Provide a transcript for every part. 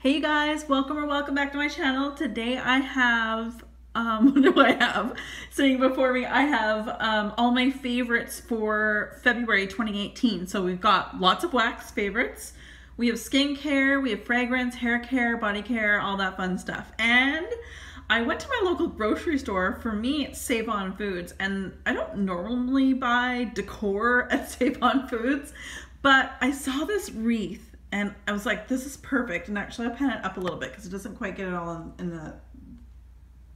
Hey you guys, welcome or welcome back to my channel. Today I have, what do I have? Sitting before me, I have all my favorites for February 2018. So we've got lots of wax favorites. We have skincare, we have fragrance, hair care, body care, all that fun stuff. And I went to my local grocery store. For me, it's Save On Foods. And I don't normally buy decor at Save On Foods, but I saw this wreath. And I was like, this is perfect. And actually, I'll pan it up a little bit because it doesn't quite get it all in the,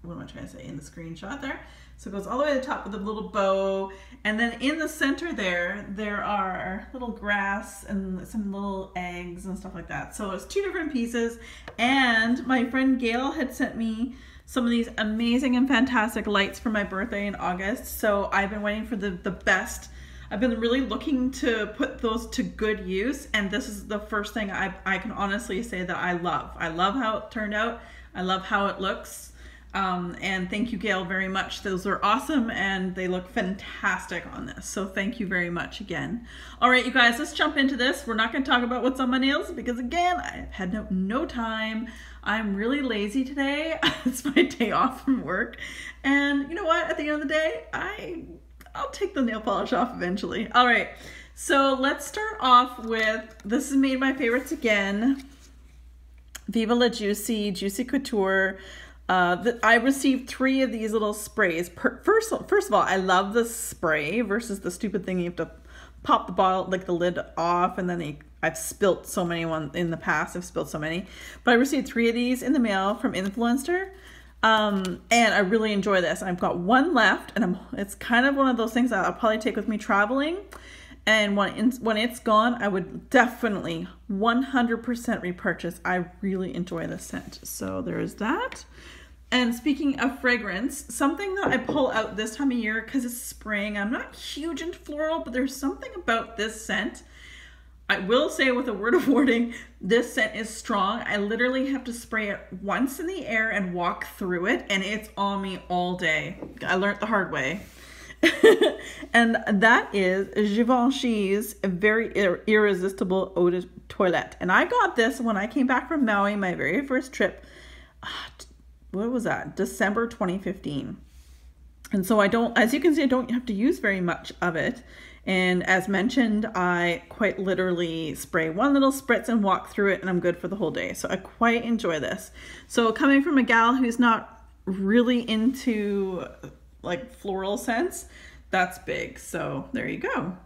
what am I trying to say, in the screenshot there. So it goes all the way to the top with a little bow. And then in the center there are little grass and some little eggs and stuff like that. So it's two different pieces. And my friend Gail had sent me some of these amazing and fantastic lights for my birthday in August. So I've been waiting for the best. I've been really looking to put those to good use, and this is the first thing I can honestly say that I love. I love how it turned out. I love how it looks. And thank you, Gail, very much. Those are awesome, and they look fantastic on this. So thank you very much again. All right, you guys, let's jump into this. We're not going to talk about what's on my nails because, again, I've had no time. I'm really lazy today. It's my day off from work. And you know what? At the end of the day, I'll take the nail polish off eventually. All right, so let's start off with, this is made my favorites again. Viva La Juicy Couture. I received 3 of these little sprays. First of all, I love the spray versus the stupid thing you have to pop the bottle, like the lid off, and then I've spilt so many in the past. I've spilled so many. But I received 3 of these in the mail from Influencer. And I really enjoy this. I've got 1 left, and it's kind of one of those things that I'll probably take with me traveling. And when it's gone, I would definitely 100% repurchase. I really enjoy this scent. So there's that. And speaking of fragrance, something that I pull out this time of year because it's spring. I'm not huge into floral, but there's something about this scent. I will say, with a word of warning, this scent is strong. I literally have to spray it once in the air and walk through it, and it's on me all day. I learned the hard way. And that is Givenchy's Very Irresistible Eau de Toilette. And I got this when I came back from Maui, my very first trip. What was that? December 2015. And so as you can see, I don't have to use very much of it. And as mentioned, I quite literally spray 1 little spritz and walk through it, and I'm good for the whole day. So I quite enjoy this. So coming from a gal who's not really into like floral scents, that's big. So there you go.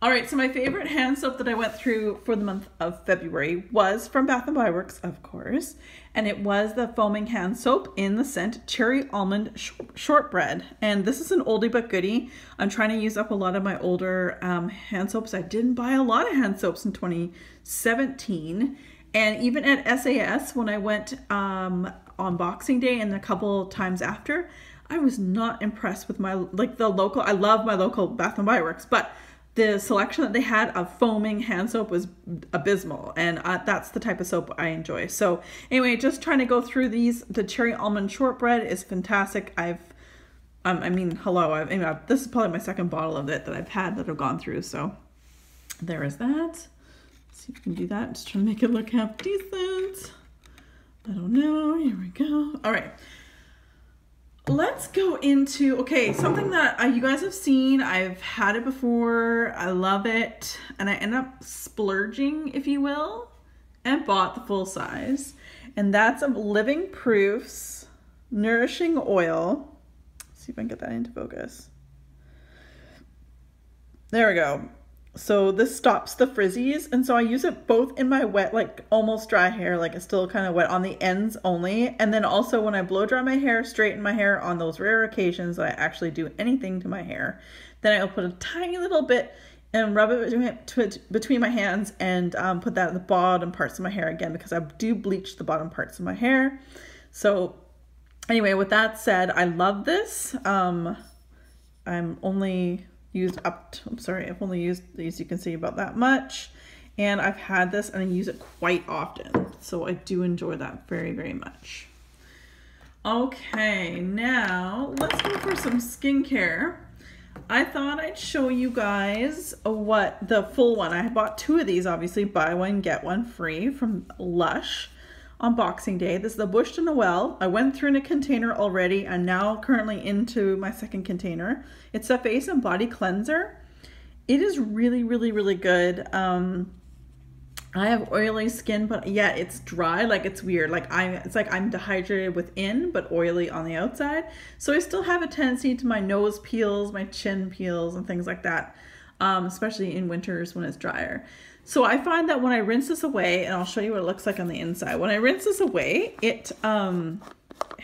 All right, so my favorite hand soap that I went through for the month of February was from Bath & Body Works, of course. And it was the foaming hand soap in the scent Cherry Almond Shortbread. And this is an oldie but goodie. I'm trying to use up a lot of my older hand soaps. I didn't buy a lot of hand soaps in 2017. And even at SAS, when I went on Boxing Day and a couple times after, I was not impressed with I love my local Bath & Body Works, but the selection that they had of foaming hand soap was abysmal, and that's the type of soap I enjoy. So anyway, just trying to go through these. The Cherry Almond Shortbread is fantastic. This is probably my 2nd bottle of it that I've gone through. So there is that. Let's see if we can do that. Just trying to make it look half decent. I don't know. Here we go. All right. Let's go into, okay, something that you guys have seen. I've had it before. I love it. And I end up splurging, if you will, and bought the full size. And that's a Living Proof's Nourishing Oil. Let's see if I can get that into focus. There we go. So this stops the frizzies, and so I use it both in my wet, like almost dry hair, like it's still kind of wet on the ends only, and then also when I blow dry my hair, straighten my hair on those rare occasions that I actually do anything to my hair, then I'll put a tiny little bit and rub it between my hands and put that in the bottom parts of my hair again, because I do bleach the bottom parts of my hair. So anyway, with that said, I love this. I've only used, as you can see, about that much. And I've had this and I use it quite often. So I do enjoy that very, very much. Okay, now let's go for some skincare. I thought I'd show you guys what the full one. I bought 2 of these, obviously, buy one, get one free from Lush. on Boxing Day. This is the Bush to Noel. I went through in a container already and now currently into my second container. It's a face and body cleanser. It is really, really, really good. I have oily skin, but yeah, it's dry. Like, it's weird. Like, it's like I'm dehydrated within, but oily on the outside. So I still have a tendency to my nose peels, my chin peels, and things like that, especially in winters when it's drier. So I find that when I rinse this away, and I'll show you what it looks like on the inside. When I rinse this away, it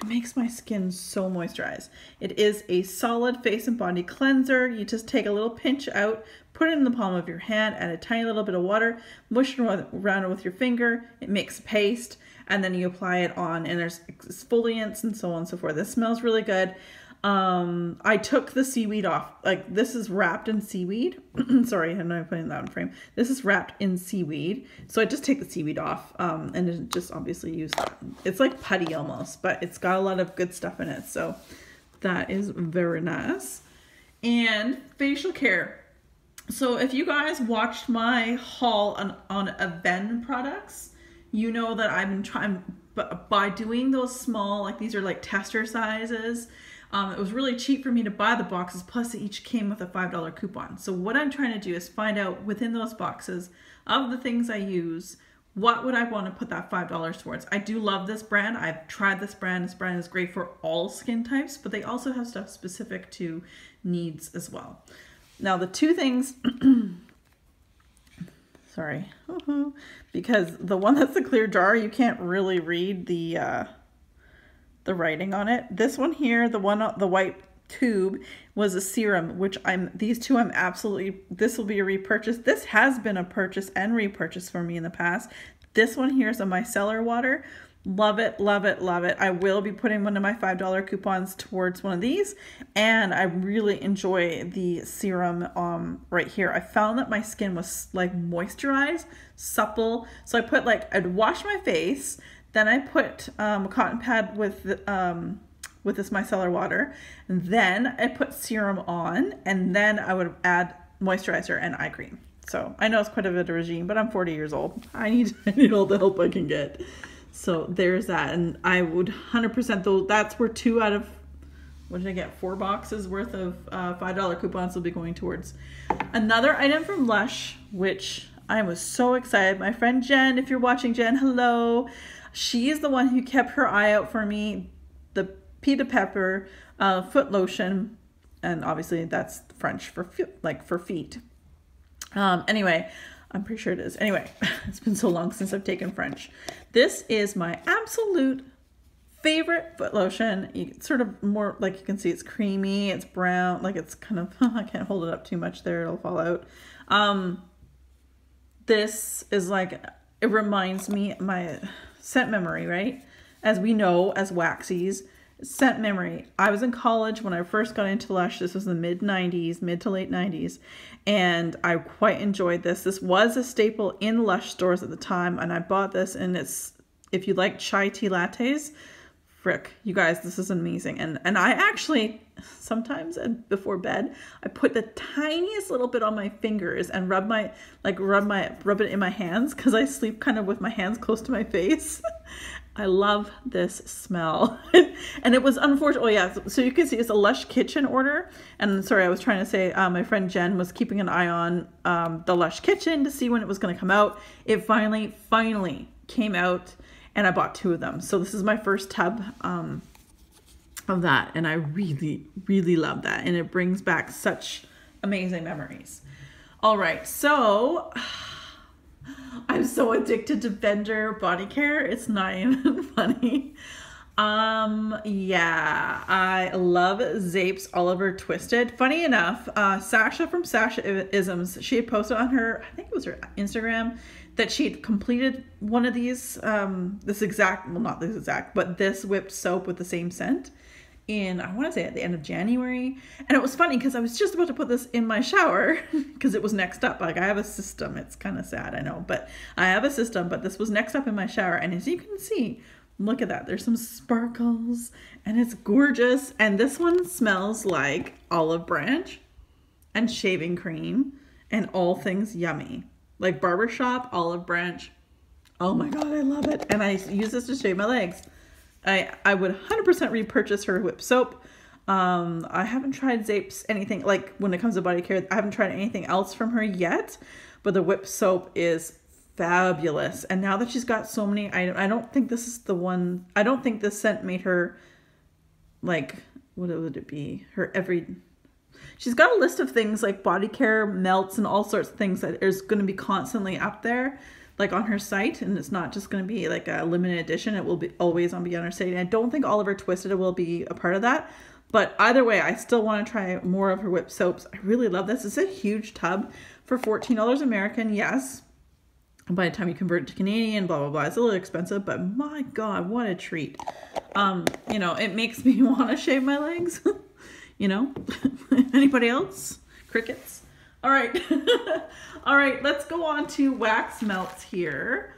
makes my skin so moisturized. It is a solid face and body cleanser. You just take a little pinch out, put it in the palm of your hand, add a tiny little bit of water, mush it around it with your finger. It makes a paste, and then you apply it on, and there's exfoliants and so on and so forth. This smells really good. I took the seaweed off. Like, this is wrapped in seaweed. Sorry, I'm not putting that in frame. This is wrapped in seaweed. So I just take the seaweed off, and just obviously use that. It's like putty almost, but it's got a lot of good stuff in it. So that is very nice. And facial care. So if you guys watched my haul on Aven products, you know that I've been trying, but by doing those small, like these are like tester sizes, it was really cheap for me to buy the boxes, plus they each came with a $5 coupon. So what I'm trying to do is find out within those boxes of the things I use, what would I want to put that $5 towards? I do love this brand. I've tried this brand. This brand is great for all skin types, but they also have stuff specific to needs as well. Now the two things, sorry, because the one that's the clear jar, you can't really read the writing on it. This one here, the white tube, was a serum, which these two I'm absolutely, this will be a repurchase. This has been a purchase and repurchase for me in the past. This one here is a micellar water. Love it, love it, love it. I will be putting one of my $5 coupons towards one of these, and I really enjoy the serum right here. I found that my skin was like moisturized, supple. So I put I'd wash my face, then I put a cotton pad with this micellar water, and then I put serum on, and then I would add moisturizer and eye cream. So I know it's quite a bit of a regime, but I'm 40 years old. I need all the help I can get. So there's that, and I would 100% though. That's where 2 out of, what did I get? 4 boxes worth of $5 coupons will be going towards. Another item from Lush, which I was so excited. My friend Jen, if you're watching, Jen, hello. She is the one who kept her eye out for me. The Pita Pepper foot lotion, and obviously that's French for feet. Anyway, I'm pretty sure it is. Anyway, it's been so long since I've taken French. This is my absolute favorite foot lotion. It's sort of more, like you can see, it's creamy, it's brown, like it's kind of, I can't hold it up too much there, it'll fall out. This is like, it reminds me, my scent memory, right? As we know, as waxies, scent memory. I was in college when I first got into Lush. This was the mid to late 90s. And I quite enjoyed this. This was a staple in Lush stores at the time. And I bought this, and it's, if you like chai tea lattes, frick, you guys, this is amazing. And I actually, sometimes before bed, I put the tiniest little bit on my fingers and rub it in my hands, because I sleep kind of with my hands close to my face. I love this smell. And it was unfortunate. Oh yeah, so you can see it's a Lush Kitchen order. And sorry, I was trying to say my friend Jen was keeping an eye on the Lush Kitchen to see when it was going to come out. It finally came out, and I bought 2 of them. So this is my first tub of that, and I really, really love that. And it brings back such amazing memories. All right, so I'm so addicted to Bender body care. It's not even funny. Yeah, I love Zape's Oliver Twisted. Funny enough, Sasha from Sasha Isms, she had posted on her, I think it was her Instagram, that she had completed one of these, this exact, well, not this exact, but this whipped soap with the same scent in, I want to say at the end of January. And it was funny because I was just about to put this in my shower because it was next up. Like, I have a system. It's kind of sad, I know, but I have a system, but this was next up in my shower. And as you can see, look at that. There's some sparkles and it's gorgeous. And this one smells like olive branch and shaving cream and all things yummy. Like barbershop, olive branch, Oh my God, I love it. And I use this to shave my legs. I would 100% repurchase her whip soap. I haven't tried Zape's anything, like when it comes to body care, I haven't tried anything else from her yet, but the whip soap is fabulous. And now that she's got so many, I don't think this is the one, I don't think this scent made her, like, what would it be? She's got a list of things like body care, melts, and all sorts of things that is going to be constantly up there, like on her site. And it's not just going to be like a limited edition. It will be always be on her site. And I don't think Oliver Twisted will be a part of that. But either way, I still want to try more of her whip soaps. I really love this. It's a huge tub for $14 American. Yes. By the time you convert it to Canadian, blah, blah, blah. It's a little expensive, but my God, what a treat. You know, it makes me want to shave my legs. You know, anybody else? Crickets. All right. All right, let's go on to wax melts here.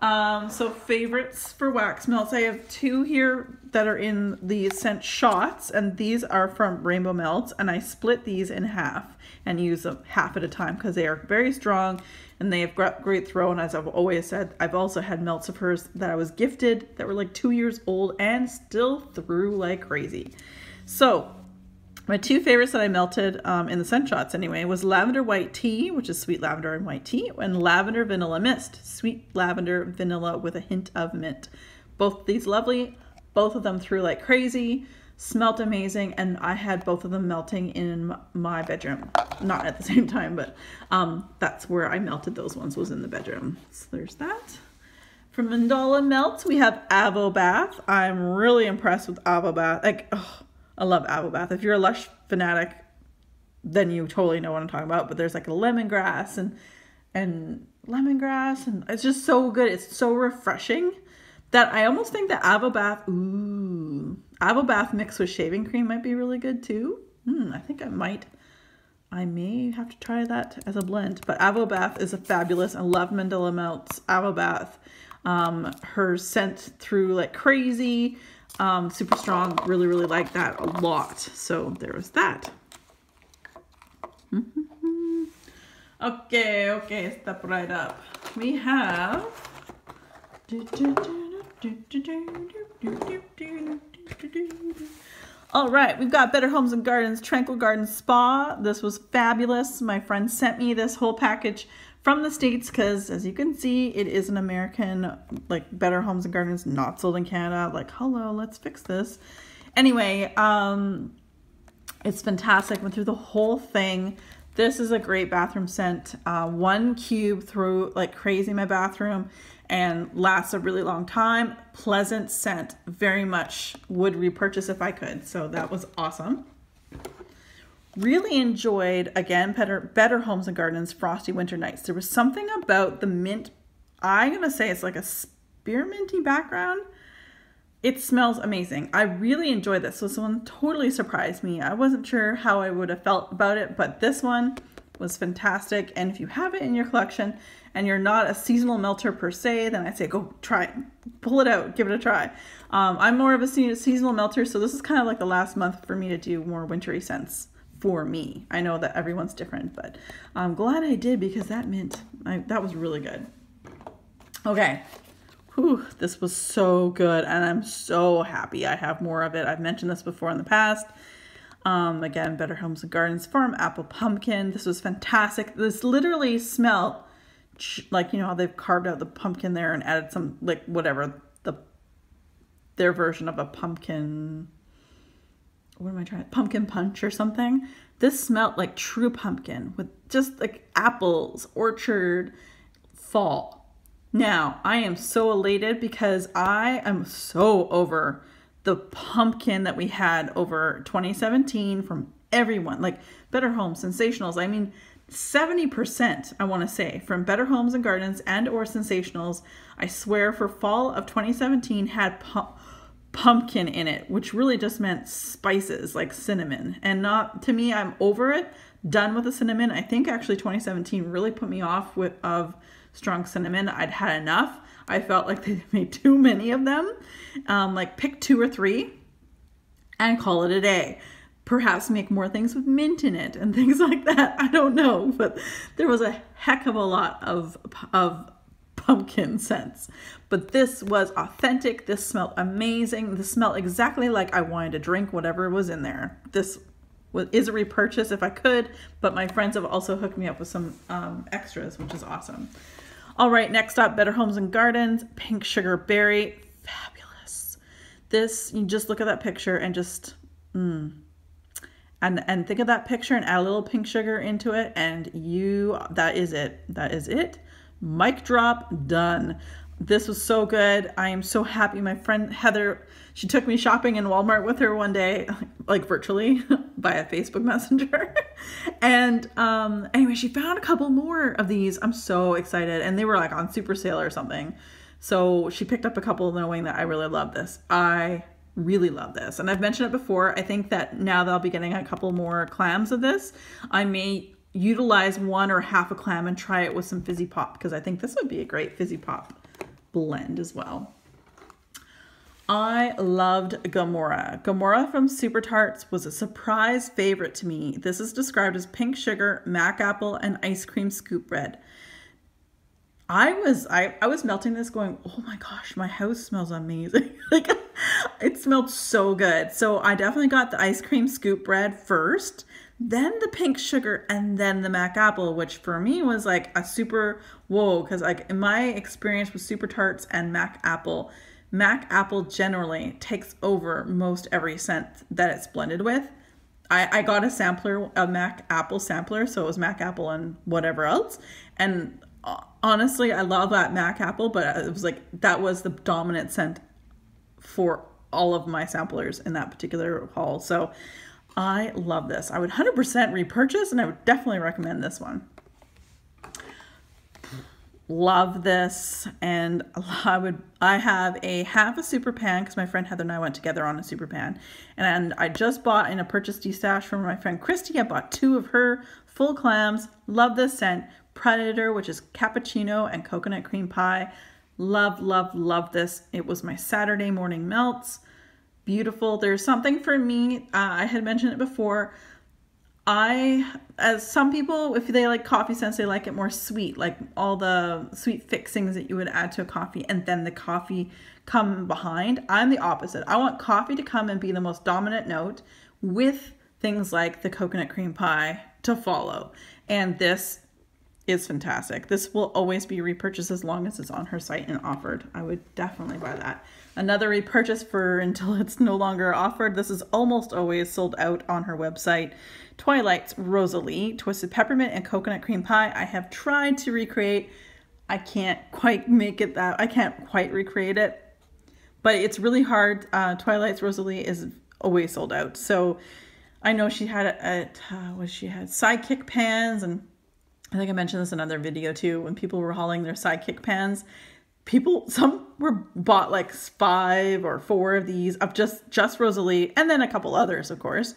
So favorites for wax melts. I have two here that are in the scent shots, and these are from Rainbow Melts, and I split these in half and use them half at a time because they are very strong and they have great throw. And as I've always said, I've also had melts of hers that I was gifted that were like 2 years old and still threw like crazy. So my two favorites that I melted in the scent shots anyway was lavender white tea, which is sweet lavender and white tea, and lavender vanilla mist, sweet lavender vanilla with a hint of mint. Both of these lovely, both of them threw like crazy, smelled amazing, and I had both of them melting in my bedroom. Not at the same time, but that's where I melted those ones, was in the bedroom. So there's that. From Mandala Melts, we have Avo Bath. I'm really impressed with Avo Bath. Like, oh, I love Avo Bath. If you're a Lush fanatic, then you totally know what I'm talking about. But there's like a lemongrass and lemongrass, and it's just so good. It's so refreshing that I almost think that Avo Bath, Avo Bath mixed with shaving cream might be really good too. I think I may have to try that as a blend. But Avo Bath is a fabulous. I love Mandala Melts Avo Bath. Her scent through like crazy. Super strong. Really, really like that a lot. So there was that. Okay, step right up. We have all right, we've got Better Homes and Gardens Tranquil Garden Spa. This was fabulous. My friend sent me this whole package from the States because, as you can see, it is an American, like, Better Homes and Gardens, not sold in Canada. Like, hello, let's fix this. Anyway, it's fantastic. Went through the whole thing. This is a great bathroom scent. 1 cube through like crazy in my bathroom and lasts a really long time. Pleasant scent. Very much would repurchase if I could. So that was awesome. Really enjoyed, again, Better Homes and Gardens Frosty Winter Nights. There was something about the mint. I'm going to say it's like a spearminty background. It smells amazing. I really enjoyed this. So this one totally surprised me. I wasn't sure how I would have felt about it, but this one was fantastic. And if you have it in your collection and you're not a seasonal melter per se, then I'd say go try it. Pull it out. Give it a try. I'm more of a seasonal melter, so this is kind of like the last month for me to do more wintry scents. For me, I know that everyone's different, but I'm glad I did because that mint, that was really good. Okay, whew, this was so good, and I'm so happy I have more of it. I've mentioned this before in the past. Again, Better Homes and Gardens Farm Apple Pumpkin. This was fantastic. This literally smelled like, you know how they've carved out the pumpkin there and added some, like, whatever, their version of a pumpkin. What am I trying? Pumpkin punch or something. This smelled like true pumpkin with just like apples, orchard, fall. Now, I am so elated because I am so over the pumpkin that we had over 2017 from everyone. Like Better Homes, Sensationals. I mean, 70%, I want to say, from Better Homes and Gardens and or Sensationals, I swear, for fall of 2017 had pumpkin in it, which really just meant spices like cinnamon. And not, to me, I'm over it, done with the cinnamon. I think actually 2017 really put me off of strong cinnamon. I'd had enough. I felt like they made too many of them. Like pick 2 or 3 and call it a day. Perhaps make more things with mint in it and things like that. I don't know, but there was a heck of a lot of pumpkin scents. But this was authentic. This smelled amazing. This smelled exactly like I wanted to drink whatever was in there. This is a repurchase if I could, but my friends have also hooked me up with some extras, which is awesome. All right, next up, Better Homes and Gardens, Pink Sugar Berry. Fabulous. This, you just look at that picture and just, and think of that picture and add a little pink sugar into it, and that is it. That is it. Mic drop, done. This was so good. I am so happy. My friend Heather, she took me shopping in Walmart with her one day, like virtually via Facebook Messenger. And anyway, she found a couple more of these. I'm so excited. And they were like on super sale or something. So she picked up a couple knowing that I really love this. I really love this. And I've mentioned it before. I think that now that I'll be getting a couple more clams of this, I may utilize one or half a clam and try it with some fizzy pop, because I think this would be a great fizzy pop blend as well. I loved Gomorrah. Gomorrah from Super Tarts was a surprise favorite to me. This is described as pink sugar, mac apple, and ice cream scoop bread. I was melting this going, oh my gosh, my house smells amazing. Like, it smelled so good. So I definitely got the ice cream scoop bread first, then the pink sugar, and then the mac apple, which for me was like a super whoa, because like in my experience with Super Tarts and mac apple generally takes over most every scent that it's blended with. I got a sampler, a mac apple sampler, so it was mac apple and whatever else, and honestly, I love that mac apple, but it was like, that was the dominant scent for all of my samplers in that particular haul. So I love this. I would 100% repurchase, and I would definitely recommend this one. Love this. And I have a half a super pan, because my friend Heather and I went together on a super pan, and I just bought in a purchase destash from my friend Christy. I bought 2 of her full clams. Love this scent. Predator, which is cappuccino and coconut cream pie. Love, love, love this. It was my Saturday morning melts. Beautiful. There's something for me. I had mentioned it before. As some people, if they like coffee scents, they like it more sweet, like all the sweet fixings that you would add to a coffee and then the coffee come behind. I'm the opposite. I want coffee to come and be the most dominant note with things like the coconut cream pie to follow. And this is fantastic. This will always be repurchased as long as it's on her site and offered. I would definitely buy that. Another repurchase for until it's no longer offered. This is almost always sold out on her website. Twilight's Rosalie, Twisted Peppermint and Coconut Cream Pie. I have tried to recreate. I can't quite make it that. I can't quite recreate it, but it's really hard. Twilight's Rosalie is always sold out. So I know she had she had sidekick pans, and I think I mentioned this in another video too, when people were hauling their sidekick pans. Some were bought like 5 or 4 of these of just Rosalie, and then a couple others, of course.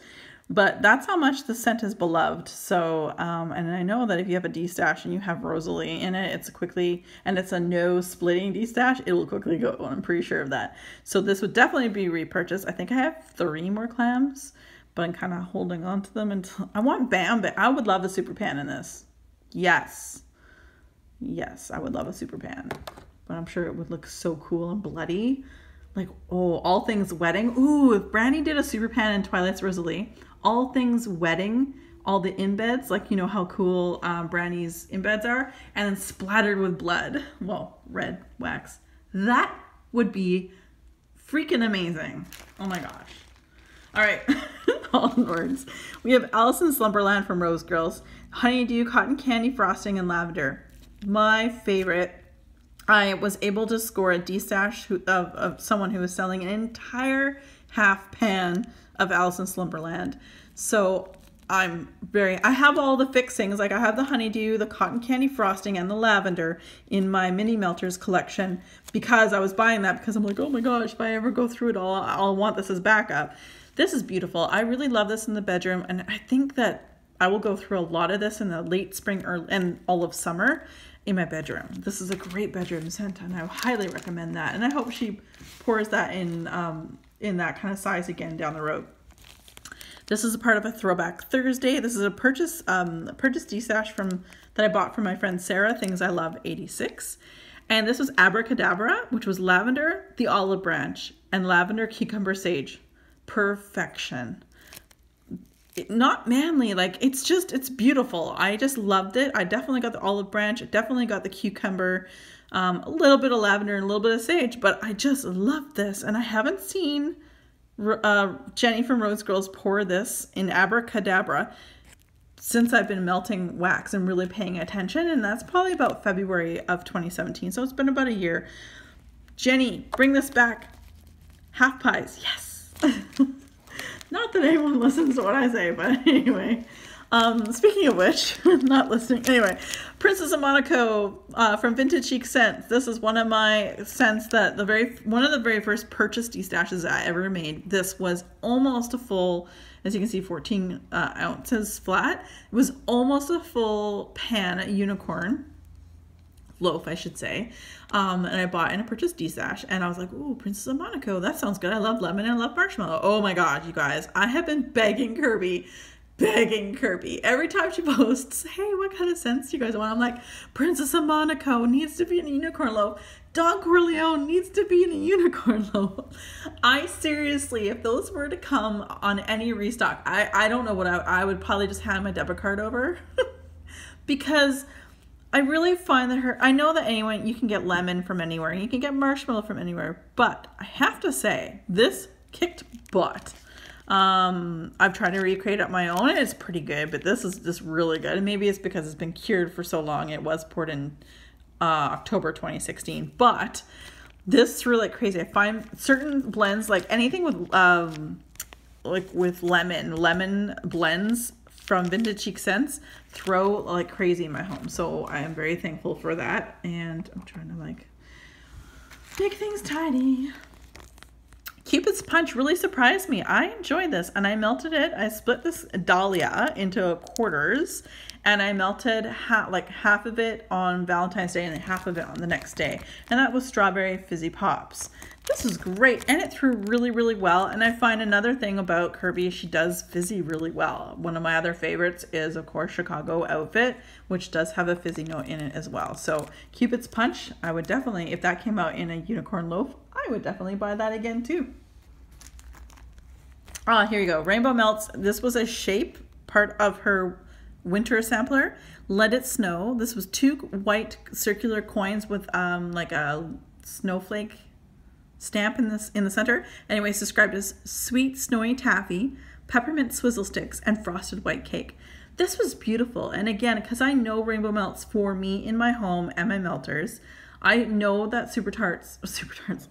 But that's how much the scent is beloved. So, and I know that if you have a D-stash and you have Rosalie in it, it's a no splitting D-stash, it will quickly go. I'm pretty sure of that. So this would definitely be repurchased. I think I have 3 more clams, but I'm kind of holding on to them until I want Bam, but I would love a super pan in this. Yes. Yes, I would love a super pan. But I'm sure it would look so cool and bloody. Like, oh, all things wedding. Ooh, if Brandy did a super pan in Twilight's Rosalie, all things wedding, all the embeds, like, you know how cool Brandy's embeds are, and then splattered with blood. Well, red wax. That would be freaking amazing. Oh my gosh. All right, onwards. We have Alice in Slumberland from Rose Girls. Honeydew, cotton candy frosting, and lavender. My favorite. I was able to score a D-stash of someone who was selling an entire half pan of Alice in Slumberland. So I have all the fixings. Like I have the honeydew, the cotton candy frosting, and the lavender in my mini melters collection, because I was buying that because I'm like, oh my gosh, if I ever go through it all, I'll want this as backup. This is beautiful. I really love this in the bedroom, and I think that I will go through a lot of this in the late spring and all of summer in my bedroom. This is a great bedroom scent, and I highly recommend that. And I hope she pours that in that kind of size again down the road. This is a part of a Throwback Thursday. This is a purchase D-stash that I bought from my friend Sarah, Things I Love 86. And this was Abracadabra, which was lavender, the olive branch, and lavender, cucumber, sage. Perfection. Not manly, like it's beautiful. I just loved it. I definitely got the olive branch. I definitely got the cucumber, a little bit of lavender and a little bit of sage, but I just love this. And I haven't seen Jenny from Rose Girls pour this in Abracadabra since I've been melting wax and really paying attention. And that's probably about February of 2017. So it's been about a year. Jenny, bring this back. Half pies. Yes. Not that anyone listens to what I say, but anyway. Speaking of which, not listening. Anyway, Princess of Monaco from Vintage Chic Scents. This is one of my scents that one of the very first purchase destashes I ever made. This was almost a full, as you can see, 14 ounces flat. It was almost a full pan, a unicorn loaf, I should say. And I bought in a purchase destash, and I was like, ooh, Princess of Monaco, that sounds good. I love lemon and I love marshmallow. Oh my God, you guys, I have been begging Kirby every time she posts, hey, what kind of scents do you guys want? I'm like, Princess of Monaco needs to be in a unicorn loaf. Don Corleone needs to be in a unicorn loaf. I seriously, if those were to come on any restock, I don't know what I would probably just hand my debit card over because I really find that I know that you can get lemon from anywhere, you can get marshmallow from anywhere, but I have to say, this kicked butt. I've tried to recreate it my own, and it's pretty good, but this is just really good. And maybe it's because it's been cured for so long. It was poured in October 2016, but this threw like crazy. I find certain blends, like anything with lemon blends from Vintage Chic Scents, throw like crazy in my home. So I am very thankful for that, and I'm trying to like make things tidy. Cupid's Punch really surprised me. I enjoyed this, and I melted it. I split this dahlia into quarters, and I melted half of it on Valentine's Day and then half of it on the next day. And that was Strawberry Fizzy Pops. This is great, and it threw really, really well. And I find another thing about Kirby, she does fizzy really well. One of my other favorites is, of course, Chicago Outfit, which does have a fizzy note in it as well. So Cupid's Punch, I would definitely, if that came out in a unicorn loaf, I would definitely buy that again too. Here you go. Rainbow Melts. This was a shape, part of her winter sampler. Let It Snow. This was 2 white circular coins with like a snowflake stamp in the center. Anyway, it's described as sweet snowy taffy, peppermint swizzle sticks, and frosted white cake. This was beautiful. And again, because I know Rainbow Melts for me in my home and my melters, I know that Super Tarts,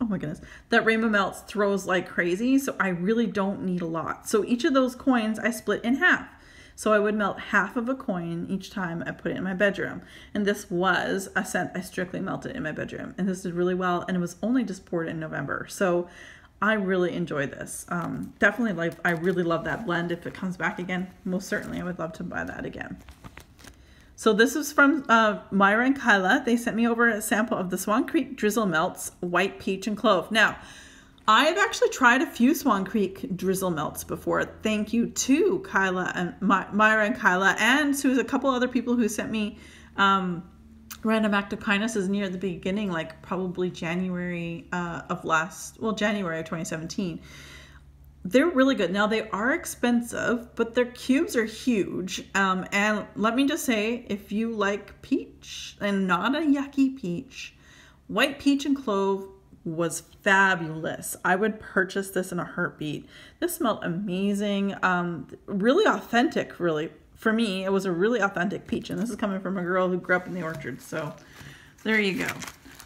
oh my goodness, that Rainbow Melts throws like crazy, so I really don't need a lot. So each of those coins I split in half. So I would melt half of a coin each time I put it in my bedroom. And this was a scent I strictly melted in my bedroom. And this did really well, and it was only just poured in November. So I really enjoyed this. Definitely, I really love that blend. If it comes back again, most certainly I would love to buy that again. So this is from Myra and Kyla. They sent me over a sample of the Swan Creek Drizzle Melts White Peach and Clove. Now, I've actually tried a few Swan Creek Drizzle Melts before. Thank you to Kyla and Myra and Kyla, and to a couple other people who sent me random act of kindnesses near the beginning, like probably January January of 2017. They're really good. Now, they are expensive, but their cubes are huge. And let me just say, if you like peach and not a yucky peach, White Peach and Clove was fabulous. I would purchase this in a heartbeat. This smelled amazing. Really authentic, really. For me, it was a really authentic peach. And this is coming from a girl who grew up in the orchard. So there you go.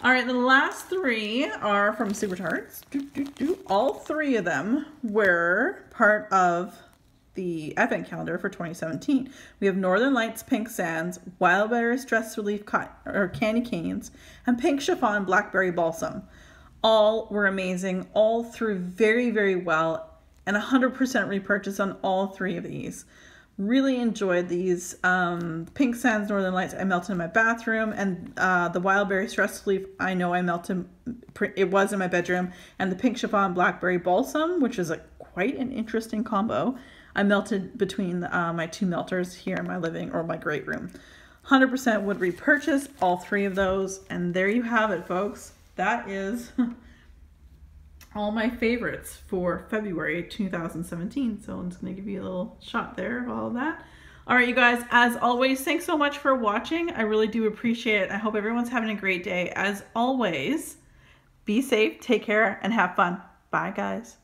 All right, the last 3 are from Super Tarts. All 3 of them were part of the Advent calendar for 2017. We have Northern Lights Pink Sands, Wildberry Stress Relief Candy Canes, and Pink Chiffon Blackberry Balsam. All were amazing. All threw very, very well, and 100% repurchase on all 3 of these. Really enjoyed these. Pink Sands Northern Lights I melted in my bathroom, and the Wildberry Stress Relief I know I melted, it was in my bedroom, and the Pink Chiffon Blackberry Balsam, which is quite an interesting combo, I melted between my 2 melters here in my living or my great room. 100% would repurchase all 3 of those. And there you have it, folks. That is all my favorites for February 2017. So I'm just going to give you a little shot there of all of that. All right, you guys, as always, thanks so much for watching. I really do appreciate it. I hope everyone's having a great day. As always, be safe, take care, and have fun. Bye, guys.